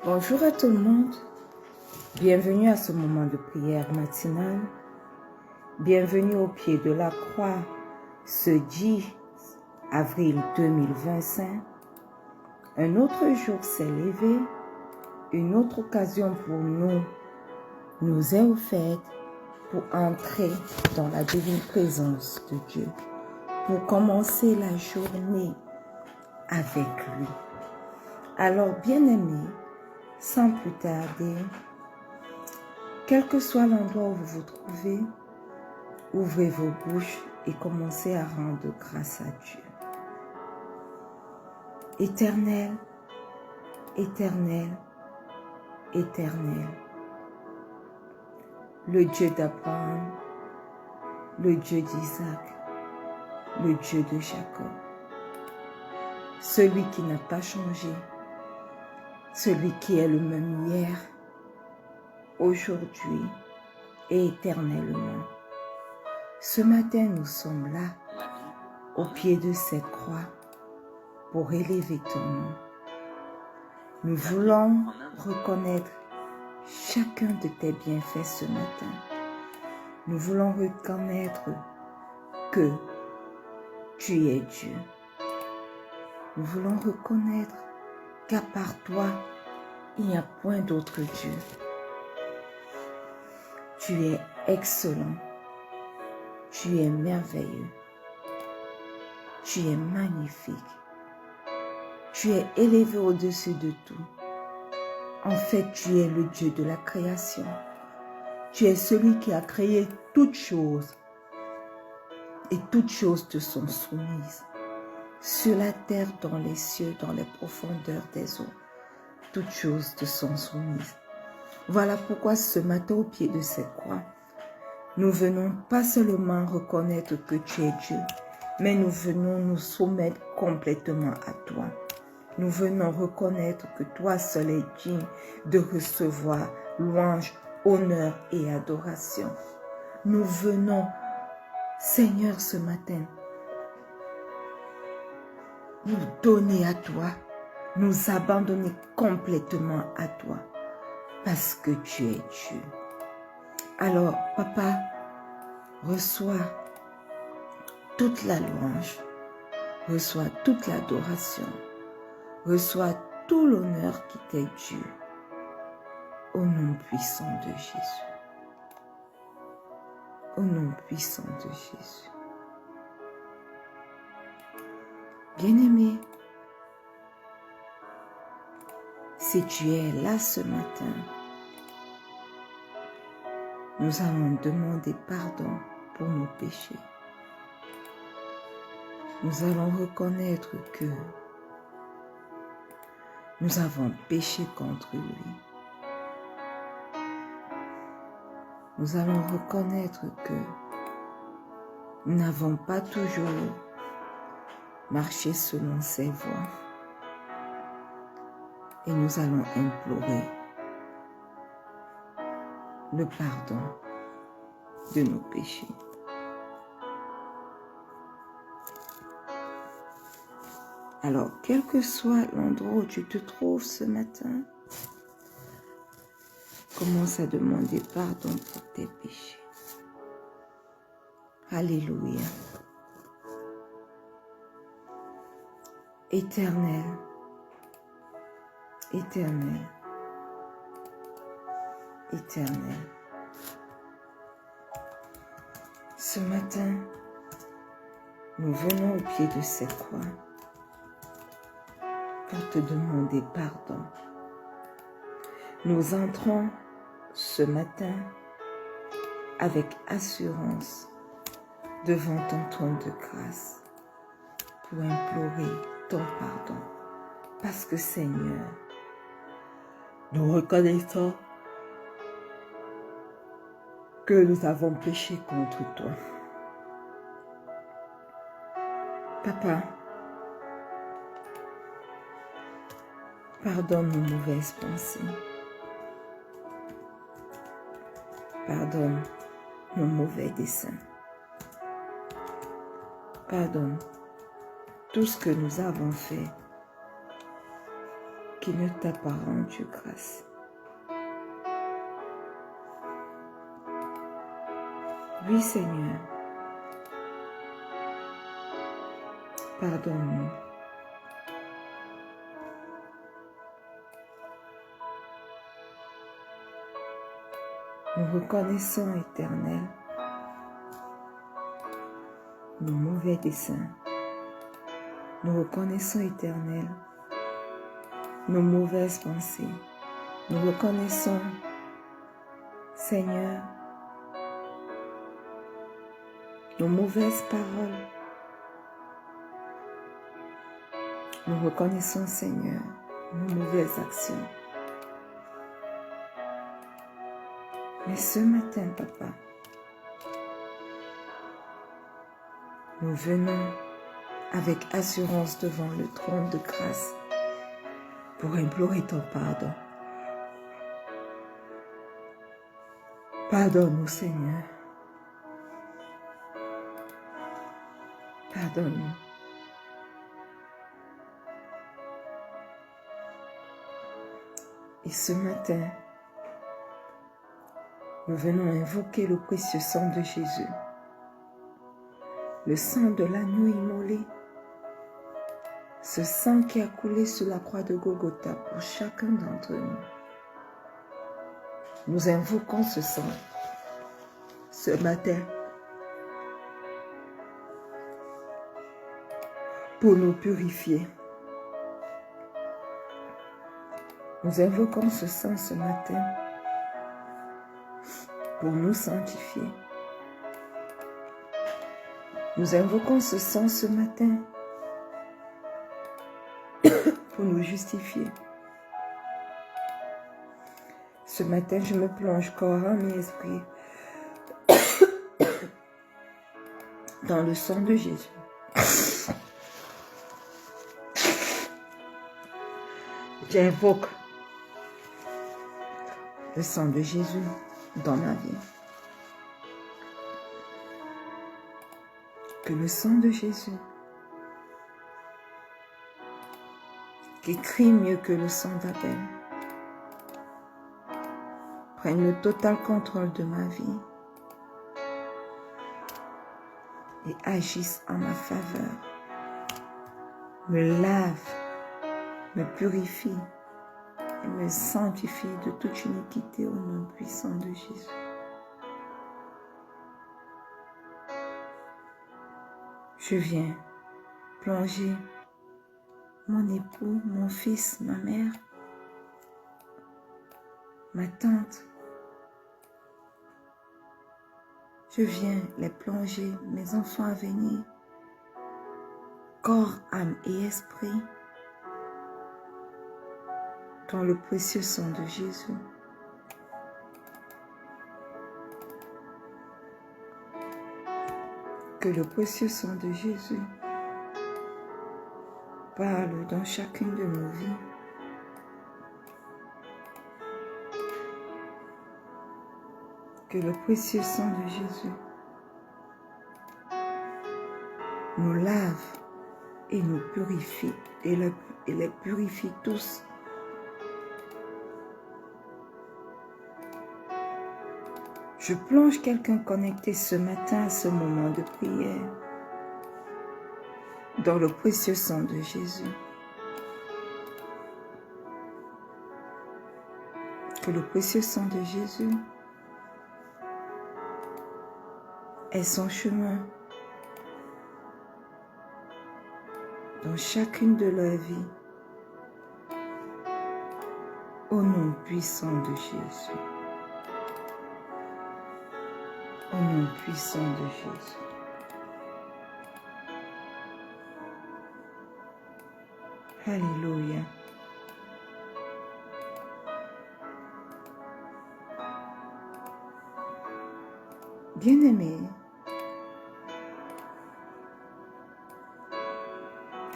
Bonjour à tout le monde, bienvenue à ce moment de prière matinale, bienvenue au pied de la croix ce 10 avril 2025. Un autre jour s'est levé, une autre occasion pour nous est offerte pour entrer dans la divine présence de Dieu, pour commencer la journée avec lui. Alors, bien-aimés, sans plus tarder, quel que soit l'endroit où vous vous trouvez, ouvrez vos bouches et commencez à rendre grâce à Dieu. Éternel, éternel, éternel, le Dieu d'Abraham, le Dieu d'Isaac, le Dieu de Jacob, celui qui n'a pas changé, celui qui est le même hier, aujourd'hui et éternellement. Ce matin, nous sommes là, au pied de cette croix, pour élever ton nom. Nous voulons reconnaître chacun de tes bienfaits ce matin. Nous voulons reconnaître que tu es Dieu. Nous voulons reconnaître qu'à part toi, il n'y a point d'autre Dieu. Tu es excellent. Tu es merveilleux. Tu es magnifique. Tu es élevé au-dessus de tout. En fait, tu es le Dieu de la création. Tu es celui qui a créé toutes choses. Et toutes choses te sont soumises. Sur la terre, dans les cieux, dans les profondeurs des eaux, toutes choses te sont soumises. Voilà pourquoi ce matin, au pied de cette croix, nous venons pas seulement reconnaître que tu es Dieu, mais nous venons nous soumettre complètement à toi. Nous venons reconnaître que toi seul es digne de recevoir louange, honneur et adoration. Nous venons, Seigneur, ce matin, nous donner à toi, nous abandonner complètement à toi, parce que tu es Dieu. Alors, Papa, reçois toute la louange, reçois toute l'adoration, reçois tout l'honneur qui t'est dû, au nom puissant de Jésus. Au nom puissant de Jésus. Bien-aimé, si tu es là ce matin, nous allons demander pardon pour nos péchés. Nous allons reconnaître que nous avons péché contre lui. Nous allons reconnaître que nous n'avons pas toujours marché selon ses voies. Et nous allons implorer le pardon de nos péchés. Alors, quel que soit l'endroit où tu te trouves ce matin, commence à demander pardon pour tes péchés. Alléluia. Éternel, éternel, éternel. Ce matin, nous venons au pied de cette croix pour te demander pardon. Nous entrons ce matin avec assurance devant ton trône de grâce pour implorer ton pardon. Parce que Seigneur, nous reconnaissons que nous avons péché contre toi. Papa, pardonne nos mauvaises pensées. Pardonne nos mauvais desseins. Pardonne tout ce que nous avons fait qui ne t'a pas rendu grâce. Oui, Seigneur, pardonne-nous. Nous reconnaissons, Éternel, nos mauvais desseins. Nous reconnaissons, Éternel, nos mauvaises pensées. Nous reconnaissons, Seigneur, nos mauvaises paroles. Nous reconnaissons, Seigneur, nos mauvaises actions. Mais ce matin, Papa, nous venons avec assurance devant le trône de grâce pour implorer ton pardon. Pardonne-nous, Seigneur. Pardonne-nous. Et ce matin, nous venons invoquer le précieux sang de Jésus, le sang de l'agneau immolé, ce sang qui a coulé sur la croix de Golgotha pour chacun d'entre nous. Nous invoquons ce sang ce matin pour nous purifier. Nous invoquons ce sang ce matin pour nous sanctifier. Nous invoquons ce sang ce matin pour nous justifier. Ce matin, je me plonge corps, âme et esprit dans le sang de Jésus. J'invoque le sang de Jésus dans ma vie. Que le sang de Jésus, qui crie mieux que le sang d'Abel, prenne le total contrôle de ma vie et agisse en ma faveur, me lave, me purifie et me sanctifie de toute iniquité au nom puissant de Jésus. Je viens plonger mon époux, mon fils, ma mère, ma tante. Je viens les plonger, mes enfants à venir, corps, âme et esprit, dans le précieux sang de Jésus. Que le précieux sang de Jésus parle dans chacune de nos vies. Que le précieux sang de Jésus nous lave et nous purifie et les purifie tous. Je plonge quelqu'un connecté ce matin à ce moment de prière dans le précieux sang de Jésus. Que le précieux sang de Jésus ait son chemin dans chacune de leurs vies. Au nom puissant de Jésus. Au nom puissant de Jésus. Alléluia. Bien-aimés,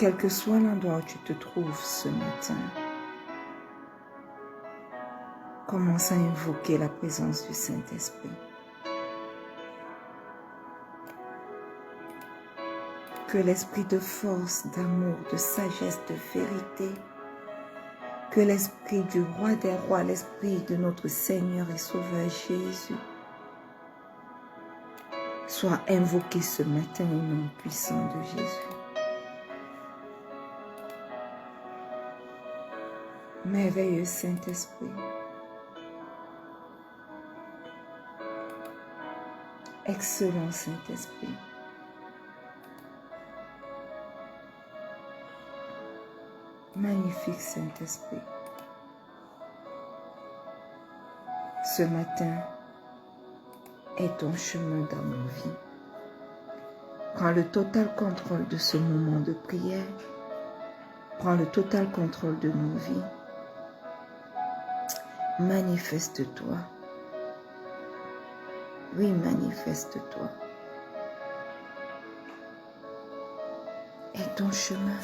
quel que soit l'endroit où tu te trouves ce matin, commence à invoquer la présence du Saint-Esprit. Que l'esprit de force, d'amour, de sagesse, de vérité, que l'esprit du roi des rois, l'esprit de notre Seigneur et Sauveur Jésus, soit invoqué ce matin au nom puissant de Jésus. Merveilleux Saint-Esprit, excellent Saint-Esprit, magnifique Saint-Esprit, ce matin est ton chemin dans nos vies. Prends le total contrôle de ce moment de prière. Prends le total contrôle de nos vies. Manifeste-toi. Oui, manifeste-toi. Et ton chemin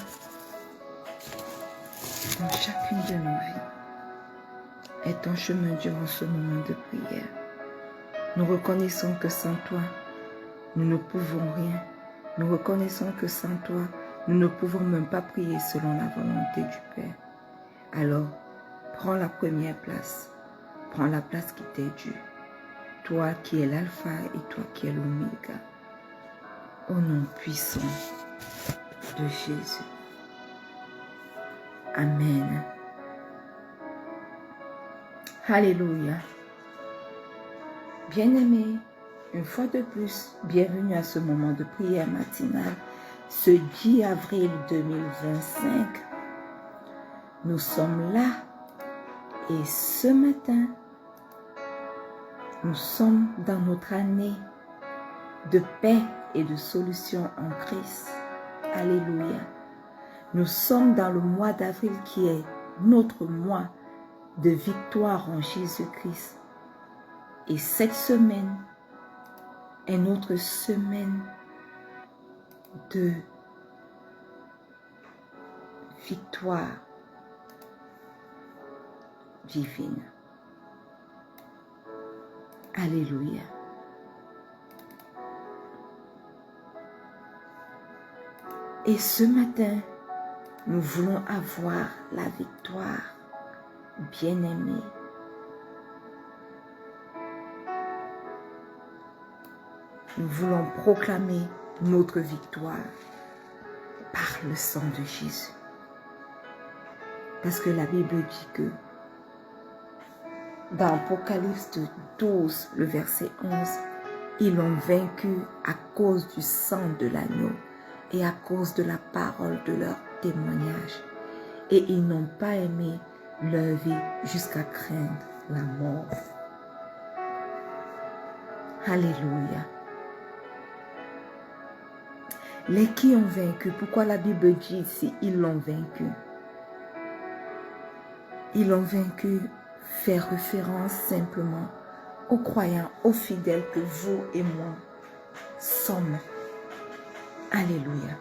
dans chacune de nos vies est ton chemin durant ce moment de prière. Nous reconnaissons que sans toi, nous ne pouvons rien. Nous reconnaissons que sans toi, nous ne pouvons même pas prier selon la volonté du Père. Alors, prends la première place. Prends la place qui t'est due. Toi qui es l'alpha et toi qui es l'oméga. Au nom puissant de Jésus. Amen. Alléluia. Bien-aimés, une fois de plus, bienvenue à ce moment de prière matinale, ce 10 avril 2025. Nous sommes là et ce matin, nous sommes dans notre année de paix et de solution en Christ. Alléluia. Nous sommes dans le mois d'avril qui est notre mois de victoire en Jésus-Christ. Et cette semaine est notre semaine de victoire divine. Alléluia. Et ce matin, nous voulons avoir la victoire, bien-aimés. Nous voulons proclamer notre victoire par le sang de Jésus. Parce que la Bible dit que dans Apocalypse 12, le verset 11, ils l'ont vaincu à cause du sang de l'agneau et à cause de la parole de leur témoignage. Et ils n'ont pas aimé leur vie jusqu'à craindre la mort. Alléluia. Les qui ont vaincu, pourquoi la Bible dit ici, ils l'ont vaincu? Ils l'ont vaincu, fait référence simplement aux croyants, aux fidèles que vous et moi sommes. Alléluia.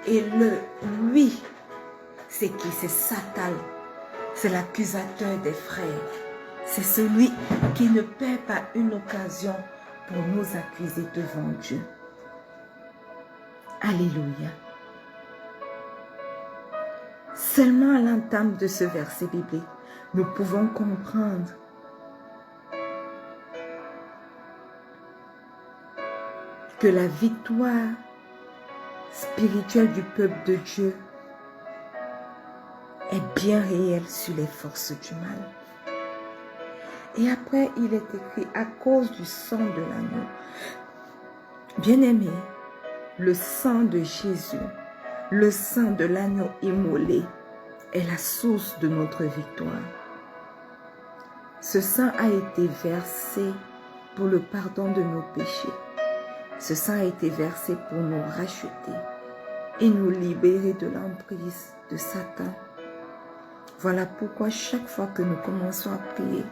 Et lui, c'est qui? C'est Satan. C'est l'accusateur des frères. C'est celui qui ne perd pas une occasion pour nous accuser devant Dieu. Alléluia. Seulement à l'entame de ce verset biblique, nous pouvons comprendre que la victoire spirituelle du peuple de Dieu est bien réelle sur les forces du mal. Et après, il est écrit à cause du sang de l'agneau. Bien-aimé, le sang de Jésus, le sang de l'agneau immolé est la source de notre victoire. Ce sang a été versé pour le pardon de nos péchés. Ce sang a été versé pour nous racheter et nous libérer de l'emprise de Satan. Voilà pourquoi chaque fois que nous commençons à prier,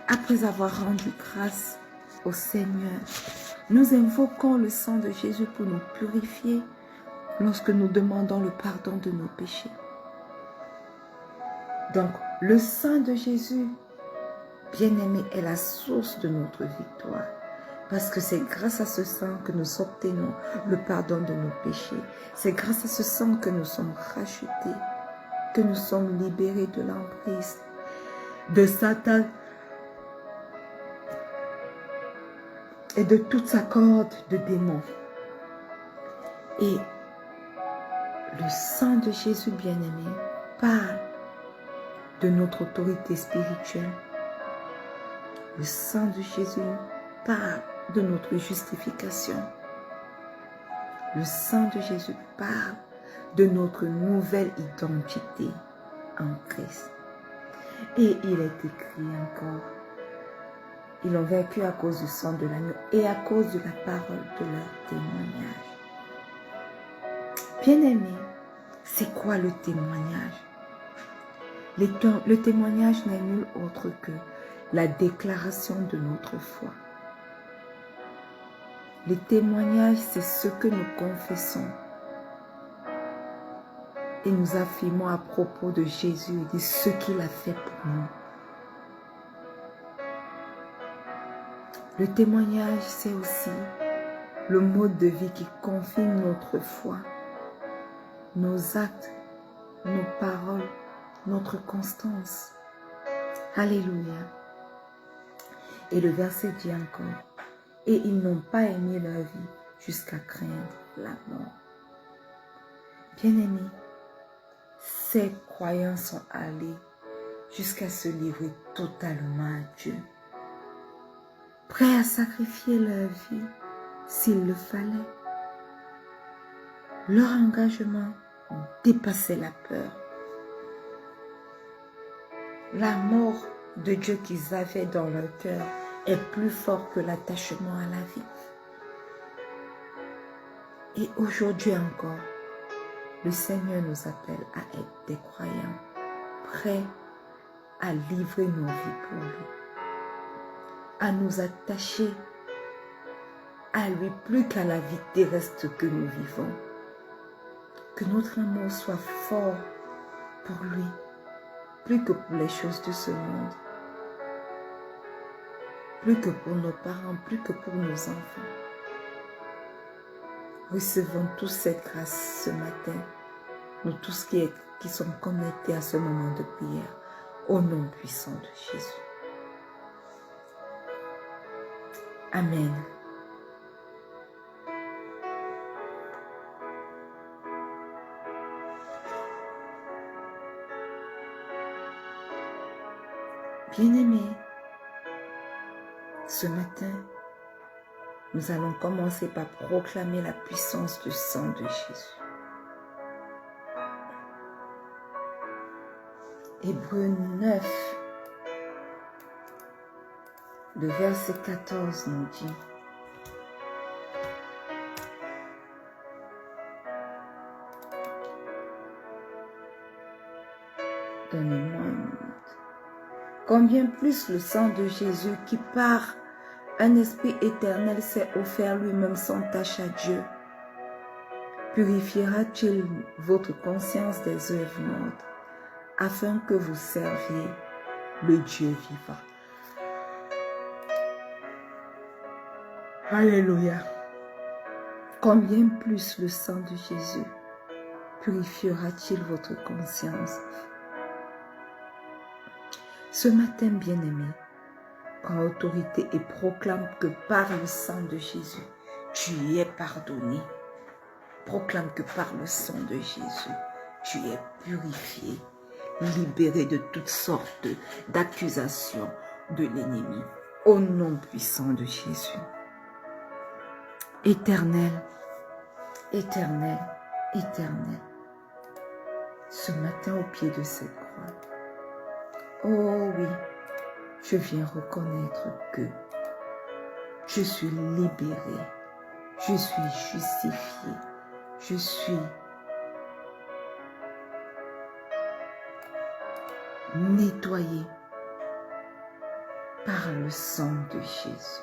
après avoir rendu grâce au Seigneur, nous invoquons le sang de Jésus pour nous purifier, lorsque nous demandons le pardon de nos péchés. Donc, le sang de Jésus, bien-aimé, est la source de notre victoire. Parce que c'est grâce à ce sang que nous obtenons le pardon de nos péchés. C'est grâce à ce sang que nous sommes rachetés, que nous sommes libérés de l'emprise de Satan et de toute sa corde de démons. Et le sang de Jésus bien-aimé parle de notre autorité spirituelle. Le sang de Jésus parle de notre justification. Le sang de Jésus parle de notre nouvelle identité en Christ. Et il est écrit encore, ils ont vaincu à cause du sang de l'agneau et à cause de la parole de leur témoignage. Bien-aimé, c'est quoi le témoignage? Le témoignage n'est nul autre que la déclaration de notre foi. Le témoignage, c'est ce que nous confessons et nous affirmons à propos de Jésus et de ce qu'il a fait pour nous. Le témoignage, c'est aussi le mode de vie qui confirme notre foi, nos actes, nos paroles, notre constance. Alléluia. Et le verset dit encore, et ils n'ont pas aimé leur vie jusqu'à craindre la mort. Bien-aimés, ces croyants sont allés jusqu'à se livrer totalement à Dieu, prêts à sacrifier leur vie s'il le fallait. Leur engagement dépassait la peur. L'amour de Dieu qu'ils avaient dans leur cœur est plus fort que l'attachement à la vie. Et aujourd'hui encore, le Seigneur nous appelle à être des croyants, prêts à livrer nos vies pour lui, à nous attacher à lui plus qu'à la vie terrestre que nous vivons. Que notre amour soit fort pour lui, plus que pour les choses de ce monde, plus que pour nos parents, plus que pour nos enfants. Recevons tous cette grâce ce matin, nous tous qui sommes connectés à ce moment de prière, au nom puissant de Jésus. Amen. Bien-aimés, ce matin, nous allons commencer par proclamer la puissance du sang de Jésus. Hébreux 9, le verset 14 nous dit: donnez-moi une minute. Combien plus le sang de Jésus qui par un esprit éternel s'est offert lui-même sans tache à Dieu, purifiera-t-il votre conscience des œuvres mortes, afin que vous serviez le Dieu vivant. Alléluia. Combien plus le sang de Jésus purifiera-t-il votre conscience? Ce matin, bien-aimé, prends autorité et proclame que par le sang de Jésus, tu es pardonné. Proclame que par le sang de Jésus, tu es purifié, libéré de toutes sortes d'accusations de l'ennemi. Au nom puissant de Jésus. Éternel, éternel, éternel, ce matin au pied de cette croix, oh oui, je viens reconnaître que je suis libéré, je suis justifié, je suis nettoyé par le sang de Jésus.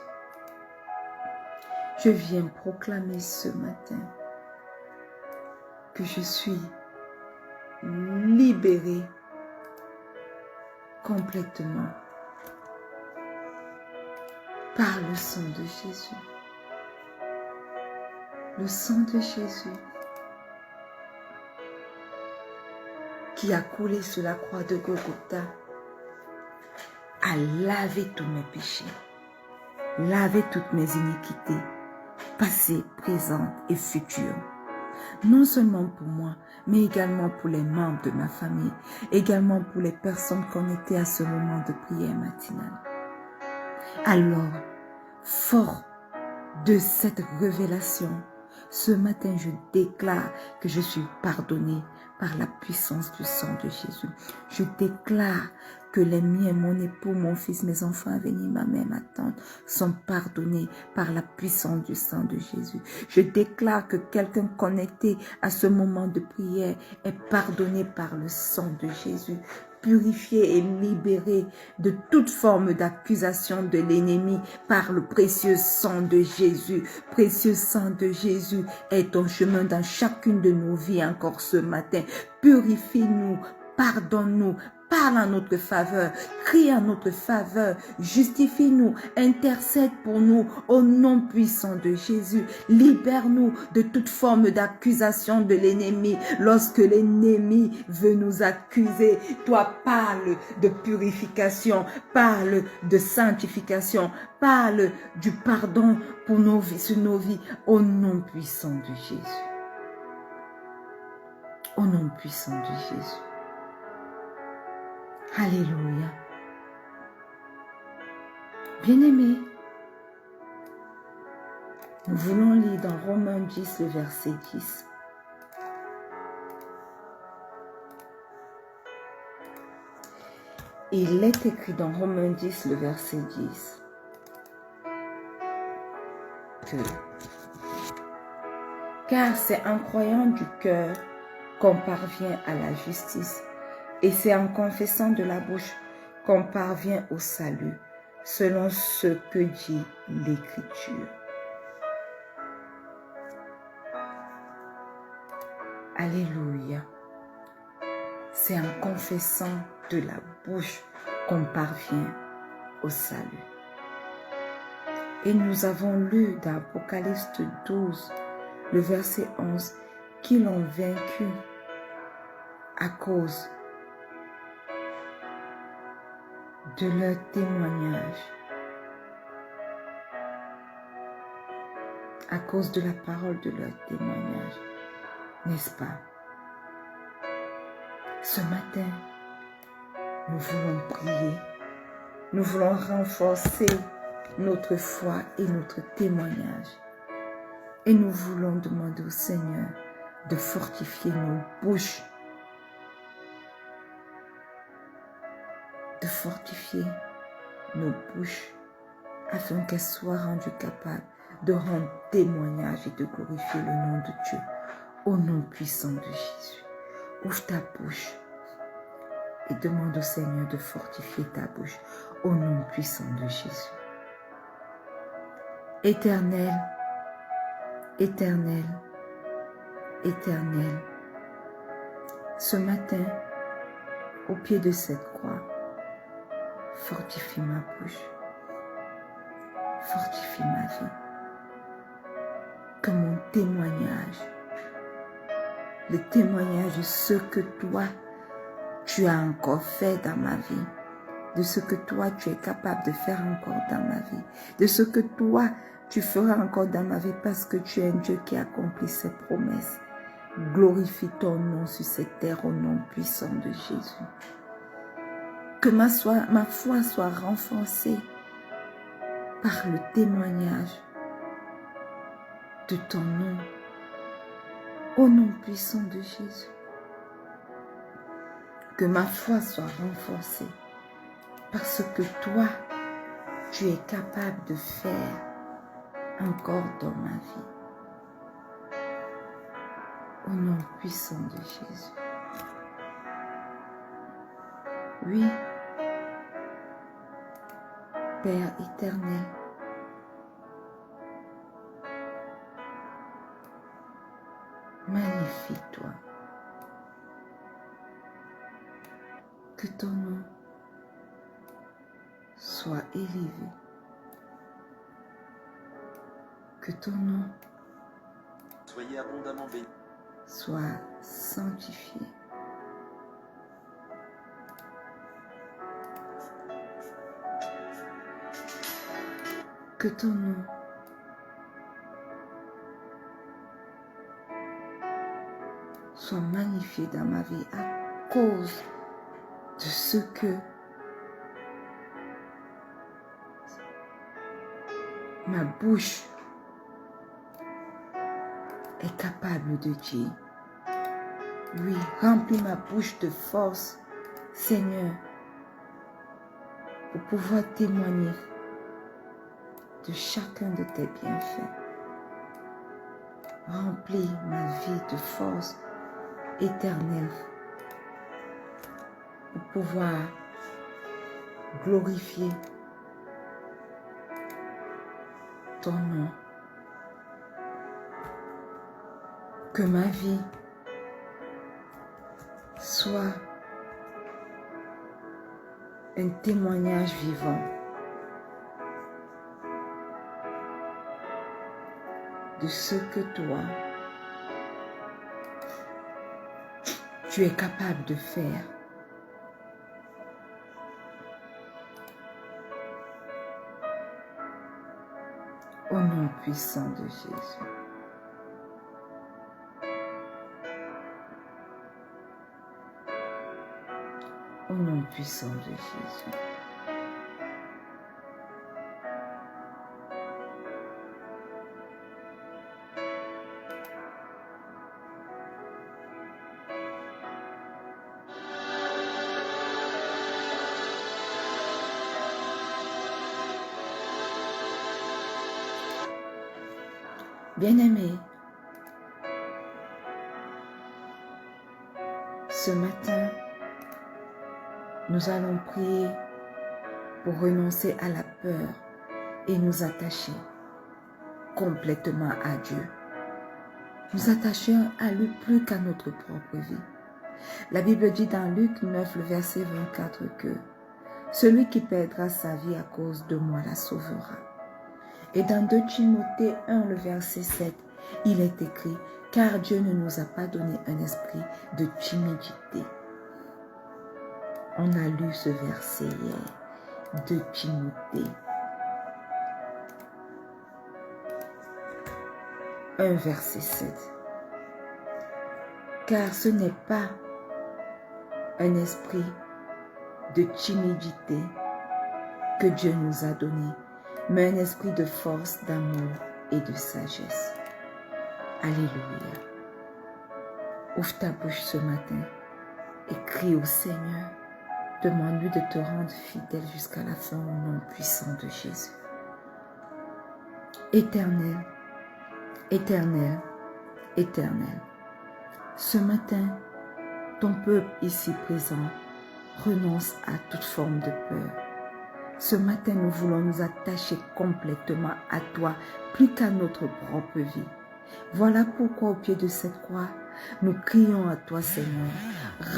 Je viens proclamer ce matin que je suis libérée complètement par le sang de Jésus. Le sang de Jésus qui a coulé sur la croix de Golgotha a lavé tous mes péchés, lavé toutes mes iniquités, passées, présentes et futures. Non seulement pour moi, mais également pour les membres de ma famille, également pour les personnes connectées à ce moment de prière matinale. Alors, fort de cette révélation, ce matin, je déclare que je suis pardonnée par la puissance du sang de Jésus. Je déclare que les miens, mon époux, mon fils, mes enfants à venir, ma mère, ma tante, sont pardonnés par la puissance du sang de Jésus. Je déclare que quelqu'un connecté à ce moment de prière est pardonné par le sang de Jésus, purifié et libéré de toute forme d'accusation de l'ennemi par le précieux sang de Jésus. Précieux sang de Jésus est ton chemin dans chacune de nos vies encore ce matin. Purifie-nous, pardonne-nous, parle en notre faveur, crie en notre faveur, justifie-nous, intercède pour nous au nom puissant de Jésus. Libère-nous de toute forme d'accusation de l'ennemi. Lorsque l'ennemi veut nous accuser, toi parle de purification, parle de sanctification, parle du pardon pour nos vies, sur nos vies, au nom puissant de Jésus. Au nom puissant de Jésus. Alléluia. Bien-aimés, nous voulons lire dans Romains 10, le verset 10. Il est écrit dans Romains 10, le verset 10, que car c'est en croyant du cœur qu'on parvient à la justice, et c'est en confessant de la bouche qu'on parvient au salut, selon ce que dit l'Écriture. Alléluia. C'est en confessant de la bouche qu'on parvient au salut. Et nous avons lu dans Apocalypse 12, le verset 11, qu'ils l'ont vaincu à cause de leur témoignage, à cause de la parole de leur témoignage, n'est-ce pas? Ce matin, nous voulons prier, nous voulons renforcer notre foi et notre témoignage. Et nous voulons demander au Seigneur de fortifier nos bouches, de fortifier nos bouches, afin qu'elles soient rendues capables de rendre témoignage et de glorifier le nom de Dieu, au nom puissant de Jésus. Ouvre ta bouche et demande au Seigneur de fortifier ta bouche, au nom puissant de Jésus. Éternel, Éternel, Éternel, ce matin, au pied de cette croix, fortifie ma bouche, fortifie ma vie, que mon témoignage, le témoignage de ce que toi, tu as encore fait dans ma vie, de ce que toi, tu es capable de faire encore dans ma vie, de ce que toi, tu feras encore dans ma vie parce que tu es un Dieu qui accomplit ses promesses. Glorifie ton nom sur cette terre au nom puissant de Jésus. Que ma foi soit renforcée par le témoignage de ton nom, au nom puissant de Jésus. Que ma foi soit renforcée parce que toi, tu es capable de faire encore dans ma vie. Au nom puissant de Jésus. Oui, Père éternel, Magnifique toi. Que ton nom soit élevé. Que ton nom Soyez abondamment bénis. soit sanctifié. Que ton nom soit magnifié dans ma vie à cause de ce que ma bouche est capable de dire. Oui, remplis ma bouche de force, Seigneur, pour pouvoir témoigner de chacun de tes bienfaits. Remplis ma vie de force éternelle pour pouvoir glorifier ton nom. Que ma vie soit un témoignage vivant de ce que toi, tu es capable de faire. Au nom puissant de Jésus. Au nom puissant de Jésus. Bien-aimés, ce matin, nous allons prier pour renoncer à la peur et nous attacher complètement à Dieu. Nous attacher à lui plus qu'à notre propre vie. La Bible dit dans Luc 9, le verset 24 que celui qui perdra sa vie à cause de moi la sauvera. Et dans 2 Timothée 1, le verset 7, il est écrit, car Dieu ne nous a pas donné un esprit de timidité. On a lu ce verset hier, 2 Timothée 1, verset 7. Car ce n'est pas un esprit de timidité que Dieu nous a donné, mais un esprit de force, d'amour et de sagesse. Alléluia. Ouvre ta bouche ce matin et crie au Seigneur. Demande-lui de te rendre fidèle jusqu'à la fin au nom puissant de Jésus. Éternel, éternel, éternel. Ce matin, ton peuple ici présent renonce à toute forme de peur. Ce matin, nous voulons nous attacher complètement à toi, plus qu'à notre propre vie. Voilà pourquoi au pied de cette croix, nous crions à toi, Seigneur.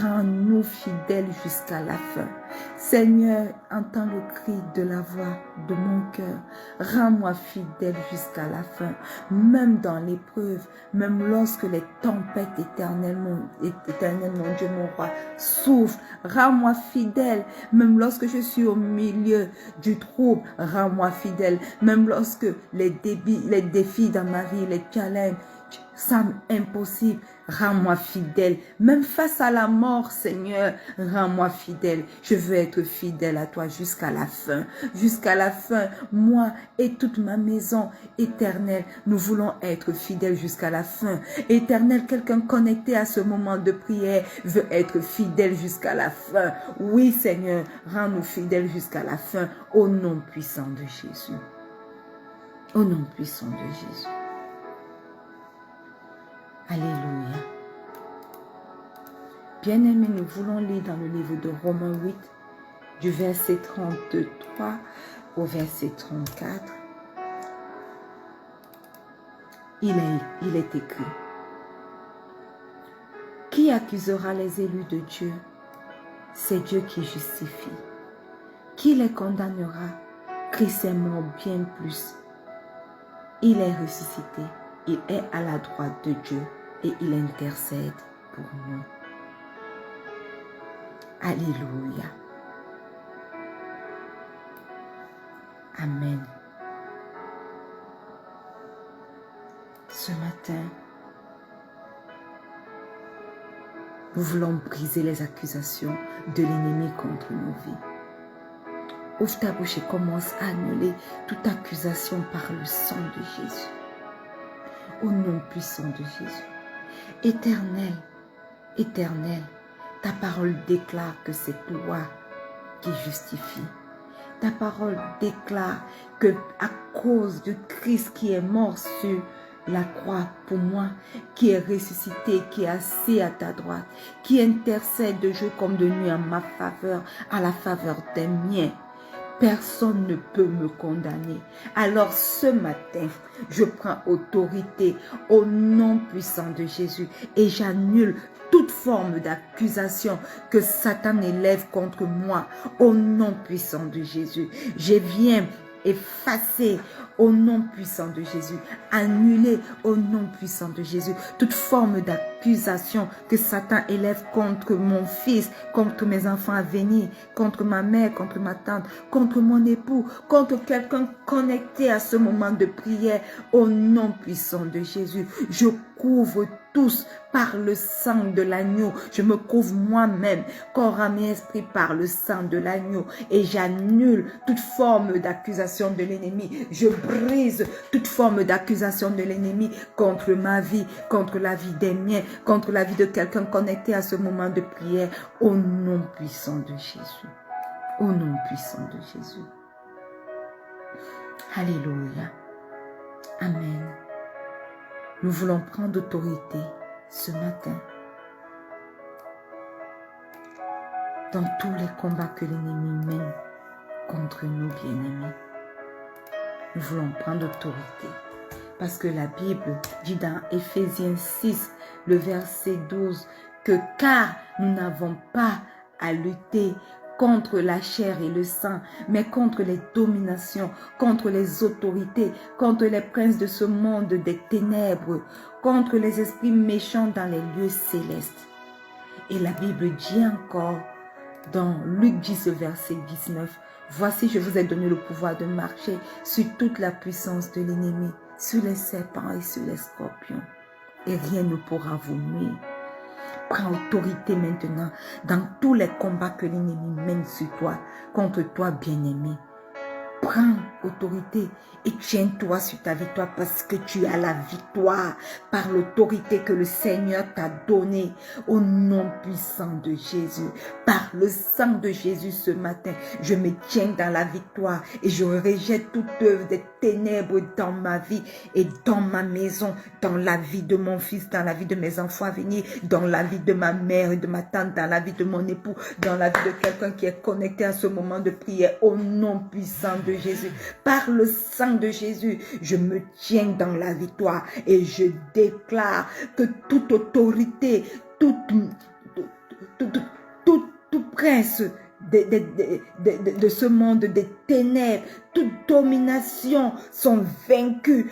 Rends-nous fidèles jusqu'à la fin. Seigneur, entends le cri de la voix de mon cœur. Rends-moi fidèle jusqu'à la fin. Même dans l'épreuve, même lorsque les tempêtes éternelles, mon Dieu, mon roi, souffrent. Rends-moi fidèle. Même lorsque je suis au milieu du trouble, rends-moi fidèle. Même lorsque les défis dans ma vie, les challenges, semble impossible, rends-moi fidèle. Même face à la mort, Seigneur, rends-moi fidèle. Je veux être fidèle à toi jusqu'à la fin. Jusqu'à la fin, moi et toute ma maison éternelle, nous voulons être fidèles jusqu'à la fin. Éternel, quelqu'un connecté à ce moment de prière veut être fidèle jusqu'à la fin. Oui, Seigneur, rends-nous fidèles jusqu'à la fin, au nom puissant de Jésus. Au nom puissant de Jésus. Alléluia. Bien-aimés, nous voulons lire dans le livre de Romains 8, du verset 33 au verset 34. Il est écrit. Qui accusera les élus de Dieu? C'est Dieu qui justifie. Qui les condamnera? Christ est mort bien plus. Il est ressuscité. Il est à la droite de Dieu et il intercède pour nous. Alléluia. Amen. Ce matin, nous voulons briser les accusations de l'ennemi contre nos vies. Ouvre ta bouche et commence à annuler toute accusation par le sang de Jésus. Au nom puissant de Jésus. Éternel, éternel, ta parole déclare que c'est toi qui justifie. Ta parole déclare que à cause de Christ qui est mort sur la croix pour moi, qui est ressuscité, qui est assis à ta droite, qui intercède de jour comme de nuit en ma faveur, à la faveur des miens, personne ne peut me condamner. Alors ce matin, je prends autorité au nom puissant de Jésus et j'annule toute forme d'accusation que Satan élève contre moi au nom puissant de Jésus. Je viens effacer au nom puissant de Jésus, annuler au nom puissant de Jésus toute forme d'accusation que Satan élève contre mon fils, contre mes enfants à venir, contre ma mère, contre ma tante, contre mon époux, contre quelqu'un connecté à ce moment de prière au nom puissant de Jésus. Je couvre tous par le sang de l'agneau. Je me couvre moi-même, corps, âme et esprit par le sang de l'agneau. Et j'annule toute forme d'accusation de l'ennemi. Je brise toute forme d'accusation de l'ennemi contre ma vie, contre la vie des miens, contre la vie de quelqu'un connecté à ce moment de prière. Au nom puissant de Jésus. Au nom puissant de Jésus. Alléluia. Amen. Nous voulons prendre autorité ce matin dans tous les combats que l'ennemi mène contre nous, bien-aimés. Nous voulons prendre autorité parce que la Bible dit dans Éphésiens 6, le verset 12, que car nous n'avons pas à lutter contre la chair et le sang, mais contre les dominations, contre les autorités, contre les princes de ce monde des ténèbres, contre les esprits méchants dans les lieux célestes. Et la Bible dit encore dans Luc 10, verset 19, « Voici, je vous ai donné le pouvoir de marcher sur toute la puissance de l'ennemi, sur les serpents et sur les scorpions, et rien ne pourra vous nuire. » Prends autorité maintenant dans tous les combats que l'ennemi mène sur toi, contre toi, bien-aimé. Prends autorité et tiens-toi sur ta victoire parce que tu as la victoire par l'autorité que le Seigneur t'a donnée au nom puissant de Jésus. Par le sang de Jésus ce matin, je me tiens dans la victoire et je rejette toute œuvre des ténèbres dans ma vie et dans ma maison, dans la vie de mon fils, dans la vie de mes enfants à venir, dans la vie de ma mère et de ma tante, dans la vie de mon époux, dans la vie de quelqu'un qui est connecté à ce moment de prière au nom puissant de Jésus. Par le sang de Jésus, je me tiens dans la victoire et je déclare que toute autorité, tout prince de ce monde des ténèbres, toute domination sont vaincus.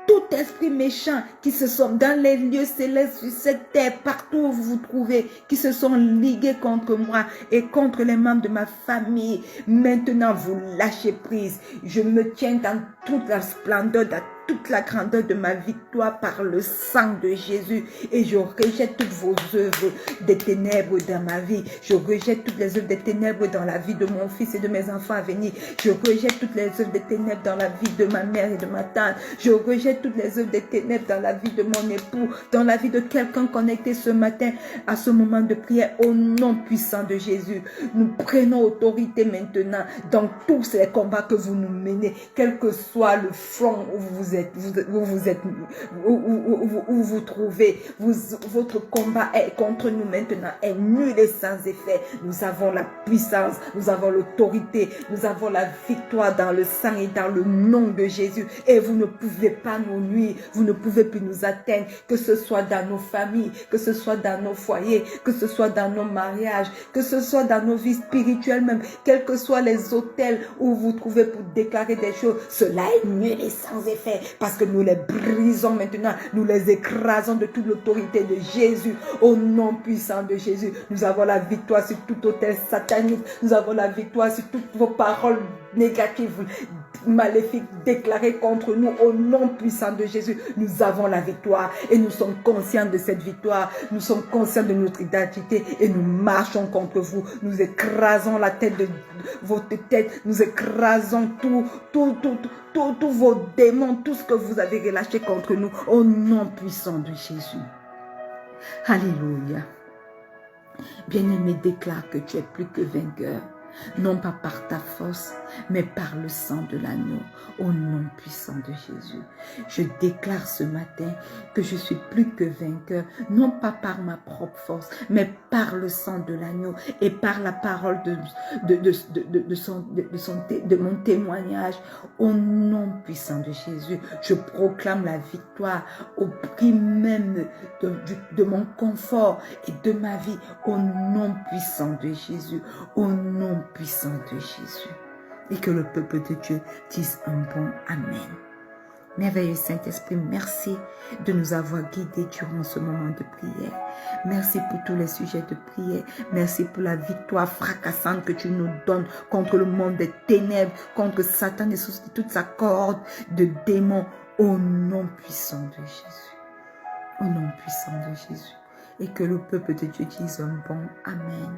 Tout esprit méchant qui se sont dans les lieux célestes sur cette terre, partout où vous vous trouvez, qui se sont ligués contre moi et contre les membres de ma famille, maintenant vous lâchez prise. Je me tiens dans toute la splendeur, dans toute la grandeur de ma victoire par le sang de Jésus et je rejette toutes vos œuvres des ténèbres dans ma vie. Je rejette toutes les œuvres des ténèbres dans la vie de mon fils et de mes enfants à venir. Je rejette toutes les œuvres des ténèbres dans la vie de ma mère et de ma tante. Je rejette toutes les œuvres des ténèbres dans la vie de mon époux, dans la vie de quelqu'un connecté ce matin à ce moment de prière au nom puissant de Jésus. Nous prenons autorité maintenant dans tous les combats que vous nous menez, quel que soit le front où vous où vous trouvez. Votre combat est contre nous maintenant est nul et sans effet. Nous avons la puissance, nous avons l'autorité, nous avons la victoire dans le sang et dans le nom de Jésus. Et vous ne pouvez pas nous nuire, vous ne pouvez plus nous atteindre, que ce soit dans nos familles, que ce soit dans nos foyers, que ce soit dans nos mariages, que ce soit dans nos vies spirituelles même, quels que soient les hôtels où vous trouvez pour déclarer des choses, cela est nul et sans effet, parce que nous les brisons maintenant, nous les écrasons de toute l'autorité de Jésus, au nom puissant de Jésus. Nous avons la victoire sur tout hôtel satanique, nous avons la victoire sur toutes vos paroles négatives, maléfiques déclarées contre nous, au nom puissant de Jésus. Nous avons la victoire et nous sommes conscients de cette victoire, nous sommes conscients de notre identité et nous marchons contre vous, nous écrasons la tête de votre tête, nous écrasons tous vos démons, tout ce que vous avez relâché contre nous, au nom puissant de Jésus. Alléluia. Bien-aimé, déclare que tu es plus que vainqueur, non pas par ta force, mais par le sang de l'agneau, au nom puissant de Jésus. Je déclare ce matin que je suis plus que vainqueur, non pas par ma propre force, mais par le sang de l'agneau et par la parole de mon témoignage, au nom puissant de Jésus. Je proclame la victoire au prix même de mon confort et de ma vie, au nom puissant de Jésus, au nom puissant de Jésus. Et que le peuple de Dieu dise un bon Amen. Merveilleux Saint-Esprit, merci de nous avoir guidés durant ce moment de prière. Merci pour tous les sujets de prière. Merci pour la victoire fracassante que tu nous donnes contre le monde des ténèbres, contre Satan et toute sa cohorte de démons, au nom puissant de Jésus. Au nom puissant de Jésus. Et que le peuple de Dieu dise un bon Amen.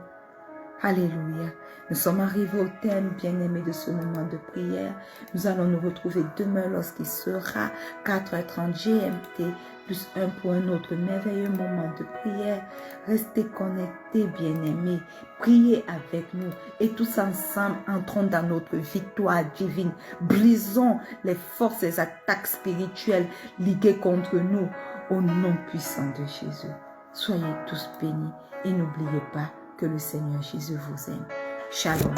Alléluia. Nous sommes arrivés au thème bien-aimé de ce moment de prière. Nous allons nous retrouver demain lorsqu'il sera 4h30 GMT plus 1 pour un autre merveilleux moment de prière. Restez connectés, bien-aimés. Priez avec nous et tous ensemble entrons dans notre victoire divine. Brisons les forces et les attaques spirituelles liguées contre nous au nom puissant de Jésus. Soyez tous bénis et n'oubliez pas que le Seigneur Jésus vous aime. Shalom.